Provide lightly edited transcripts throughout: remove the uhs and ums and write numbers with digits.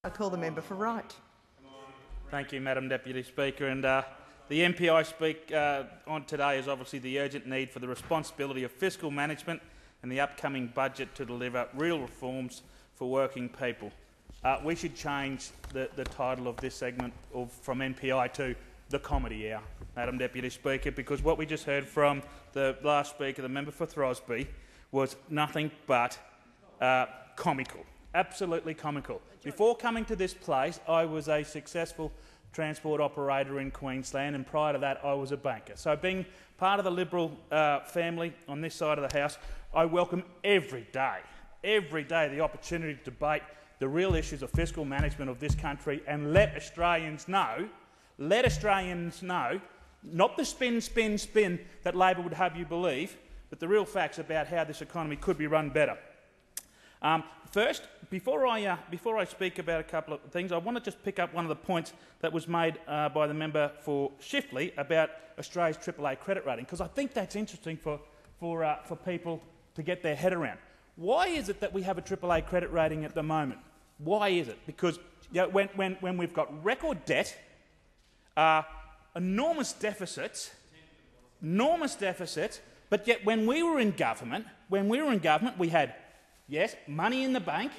I call the member for Wright. Thank you, Madam Deputy Speaker. And the MP I speak on today is obviously the urgent need for the responsibility of fiscal management and the upcoming budget to deliver real reforms for working people. We should change the title of this segment from NPI to the comedy hour, Madam Deputy Speaker, because what we just heard from the last speaker, the member for Throsby, was nothing but comical, absolutely comical. Before coming to this place, I was a successful transport operator in Queensland, and prior to that I was a banker. So being part of the Liberal family on this side of the House, I welcome every day the opportunity to debate the real issues of fiscal management of this country and let Australians know, not the spin that Labor would have you believe, but the real facts about how this economy could be run better. First, before I speak about a couple of things, I want to just pick up one of the points that was made by the member for Shifley about Australia's AAA credit rating, because I think that's interesting for people to get their head around. Why is it that we have a AAA credit rating at the moment? Why is it? Because when we've got record debt, enormous deficits, but yet when we were in government, we had, yes, money in the bank,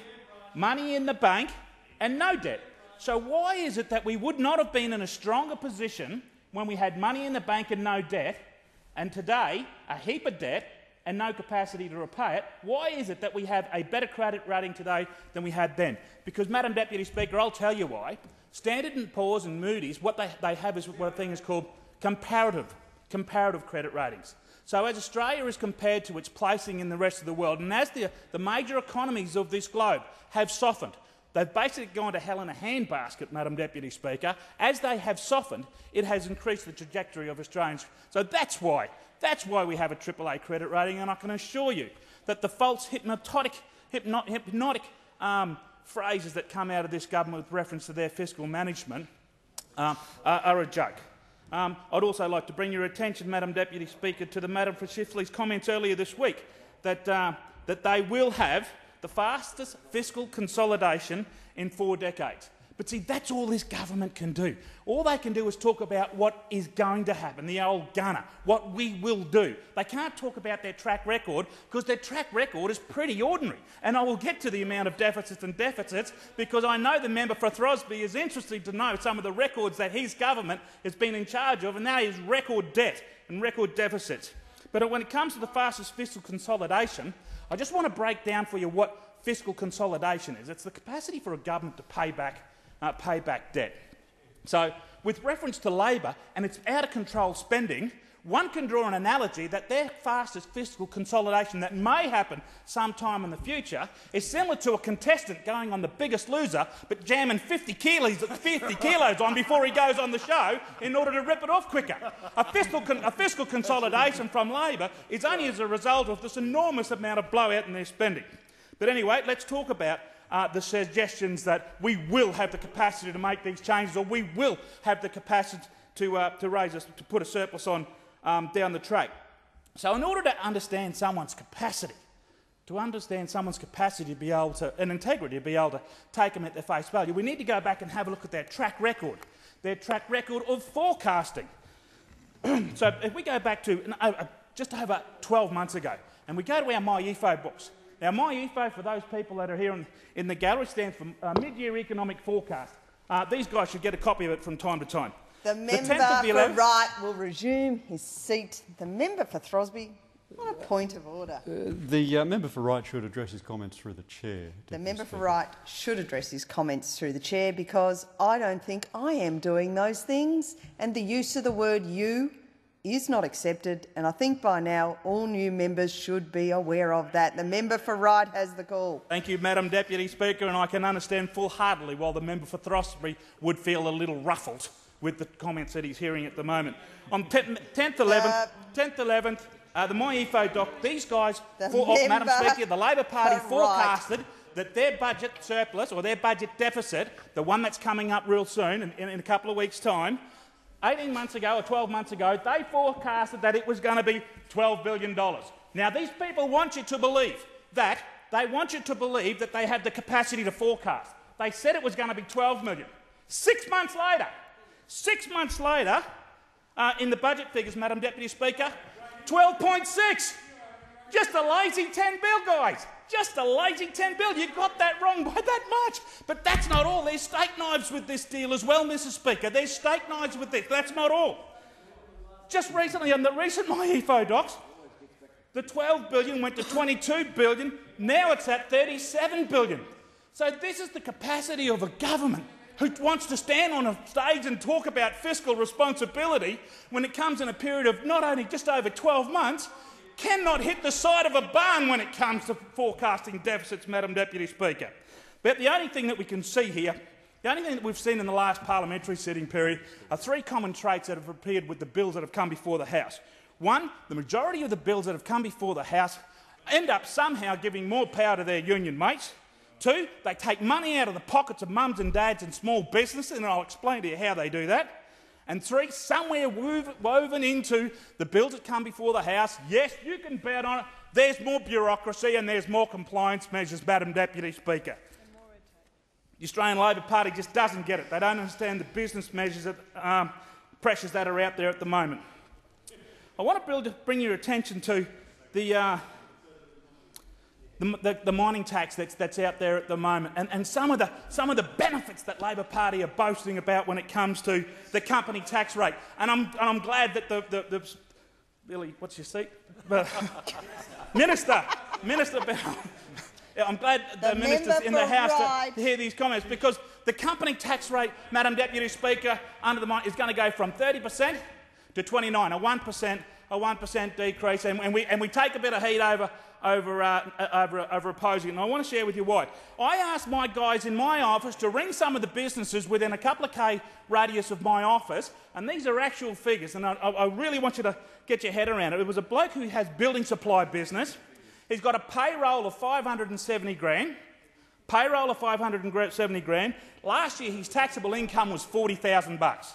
and no debt. So why is it that we would not have been in a stronger position when we had money in the bank and no debt, and today a heap of debt and no capacity to repay it? Why is it that we have a better credit rating today than we had then? Because, Madam Deputy Speaker, I'll tell you why. Standard & Poor's and Moody's, what they have is what a thing is called comparative credit ratings. So as Australia is compared to its placing in the rest of the world, and as the major economies of this globe have softened, they've basically gone to hell in a handbasket, Madam Deputy Speaker. As they have softened, it has increased the trajectory of Australians. So that's why we have a AAA credit rating, and I can assure you that the false hypnotic phrases that come out of this government with reference to their fiscal management are a joke. I'd also like to bring your attention, Madam Deputy Speaker, to the Madam for Shifley's comments earlier this week that they will have the fastest fiscal consolidation in 4 decades. But see, that's all this government can do. All they can do is talk about what is going to happen, the old gunner, what we will do. They can't talk about their track record because their track record is pretty ordinary. And I will get to the amount of deficits because I know the member for Throsby is interested to know some of the records that his government has been in charge of, and that is record debt and record deficits. But when it comes to the fastest fiscal consolidation, I just want to break down for you what fiscal consolidation is. It's the capacity for a government to pay back debt. So, with reference to Labor and its out-of-control spending, one can draw an analogy that their fastest fiscal consolidation that may happen sometime in the future is similar to a contestant going on The Biggest Loser but jamming 50 kilos on before he goes on the show in order to rip it off quicker. A fiscal consolidation from Labor is only as a result of this enormous amount of blowout in their spending. But anyway, let's talk about the suggestions that we will have the capacity to make these changes, or we will have the capacity to put a surplus on down the track. So in order to understand someone's capacity, to be able to, and integrity, to be able to take them at their face value, we need to go back and have a look at their track record of forecasting. So if we go back to just over 12 months ago, and we go to our MyEFO books. Now, MyEFO, for those people that are here in the gallery, stands for Mid-Year Economic Forecast. These guys should get a copy of it from time to time. The member for Wright will resume his seat. The member for Throsby, on a point of order. The member for Wright should address his comments through the chair. The member for Wright should address his comments through the chair because I don't think I am doing those things, and the use of the word "you" is not accepted, and I think by now all new members should be aware of that. The member for Wright has the call. Thank you, Madam Deputy Speaker, and I can understand full-heartedly why the member for Throsby would feel a little ruffled with the comments that he's hearing at the moment. On 10th, 11th, the MyEFO doc, these guys, Madam Speaker, the Labor Party forecasted that their budget surplus or their budget deficit, the one that's coming up real soon in a couple of weeks' time, 18 months ago or 12 months ago, they forecasted that it was going to be $12 billion. Now, these people want you to believe that they have the capacity to forecast. they said it was going to be 12 million. 6 months later, in the budget figures, Madam Deputy Speaker, 12.6. Just a lazy 10 bill, guys. Just a lazy 10 bill. You got that wrong by that much. But that's not all. There's steak knives with this deal as well, Mr. Speaker. There's steak knives with this. That's not all. Just recently, on the recent MyEFO docs, the 12 billion went to 22 billion. Now it's at 37 billion. So this is the capacity of a government who wants to stand on a stage and talk about fiscal responsibility when it comes in a period of not only just over 12 months, cannot hit the side of a barn when it comes to forecasting deficits, Madam Deputy Speaker. But the only thing that we can see here, the only thing that we've seen in the last parliamentary sitting period are three common traits that have appeared with the bills that have come before the House. One, the majority of the bills that have come before the House end up somehow giving more power to their union mates. Two, they take money out of the pockets of mums and dads and small businesses, and I'll explain to you how they do that. And three, somewhere woven into the bills that come before the House, yes, you can bet on it, there's more bureaucracy and there's more compliance measures, Madam Deputy Speaker. The Australian Labor Party just doesn't get it. They don't understand the business measures, pressures that are out there at the moment. I want to bring your attention to the mining tax that's out there at the moment, and some of the benefits that Labor Party are boasting about when it comes to the company tax rate. And I'm glad that the Billy, what's your seat? Minister Bell. I'm glad the minister's in the House to hear these comments, because the company tax rate, Madam Deputy Speaker, under the mine is going to go from 30% to 29%, a 1% decrease, and we take a bit of heat over opposing it, and I want to share with you why. I asked my guys in my office to ring some of the businesses within a couple of K radius of my office, and these are actual figures, and I really want you to get your head around it. It was a bloke who has building supply business. He's got a payroll of 570 grand. Payroll of 570 grand. Last year, his taxable income was $40,000.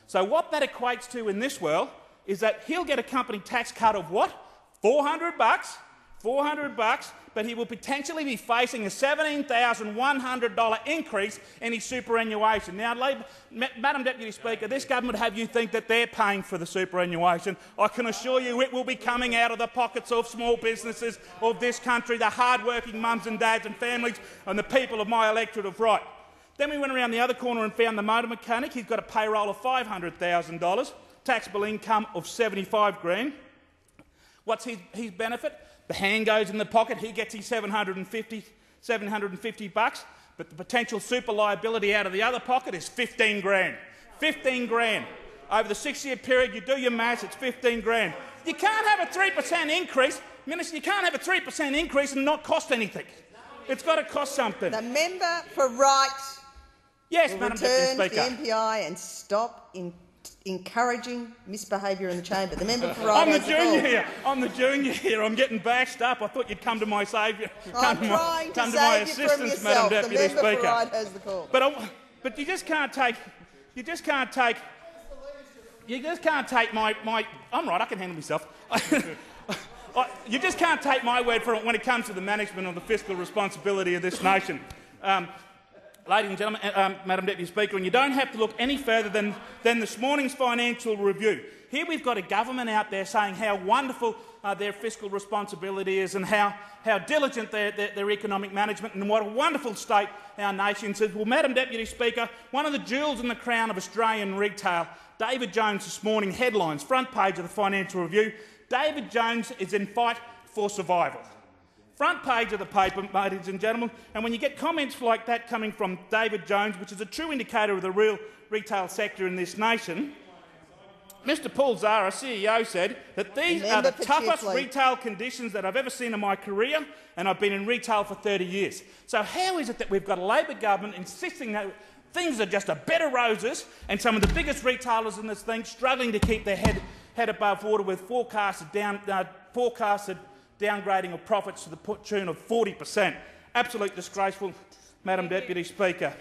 So what that equates to in this world is that he'll get a company tax cut of what? $400, but he will potentially be facing a $17,100 increase in his superannuation. Now, Madam Deputy Speaker, this government have you think that they're paying for the superannuation. I can assure you it will be coming out of the pockets of small businesses of this country, the hard-working mums and dads and families and the people of my electorate of Wright. Then we went around the other corner and found the motor mechanic. He's got a payroll of $500,000, taxable income of 75 grand. What's his benefit? The hand goes in the pocket, he gets his $750, but the potential super liability out of the other pocket is 15 grand. 15 grand. Over the 6-year period, you do your maths, it's 15 grand. You can't have a 3% increase, Minister, you can't have a 3% increase and not cost anything. It's got to cost something. The member for Wright yes, will Madam return Deputy Speaker. to the MPI and stop encouraging misbehaviour in the chamber. The member for Wright has the floor. I'm the junior here. I'm getting bashed up. I thought you'd come to my saviour. I'm trying to save you from yourself. Madam Deputy the member Speaker. for Wright has the call. But you just can't take my. I'm right. I can handle myself. You just can't take my word for it when it comes to the management of the fiscal responsibility of this nation. Ladies and gentlemen, Madam Deputy Speaker, and you don't have to look any further than this morning's financial review. Here we've got a government out there saying how wonderful their fiscal responsibility is and how diligent their economic management and what a wonderful state our nation is. Well, Madam Deputy Speaker, one of the jewels in the crown of Australian retail, David Jones this morning, headlines, front page of the Financial Review, David Jones is in fight for survival. Front page of the paper, ladies and gentlemen, and when you get comments like that coming from David Jones, which is a true indicator of the real retail sector in this nation, Mr Paul Zara, CEO, said that these are the toughest retail conditions that I've ever seen in my career, and I've been in retail for 30 years. So how is it that we've got a Labor government insisting that things are just a bed of roses and some of the biggest retailers in this thing struggling to keep their head above water with forecasted downgrading of profits to the tune of 40%. Absolutely disgraceful, Madam Deputy Speaker.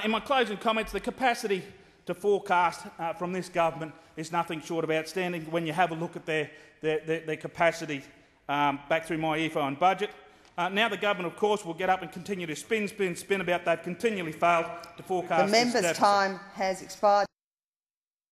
In my closing comments, the capacity to forecast from this government is nothing short of outstanding when you have a look at their capacity back through MyEFO and budget. Now the government, of course, will get up and continue to spin about they've continually failed to forecast The member's this deficit. time has expired.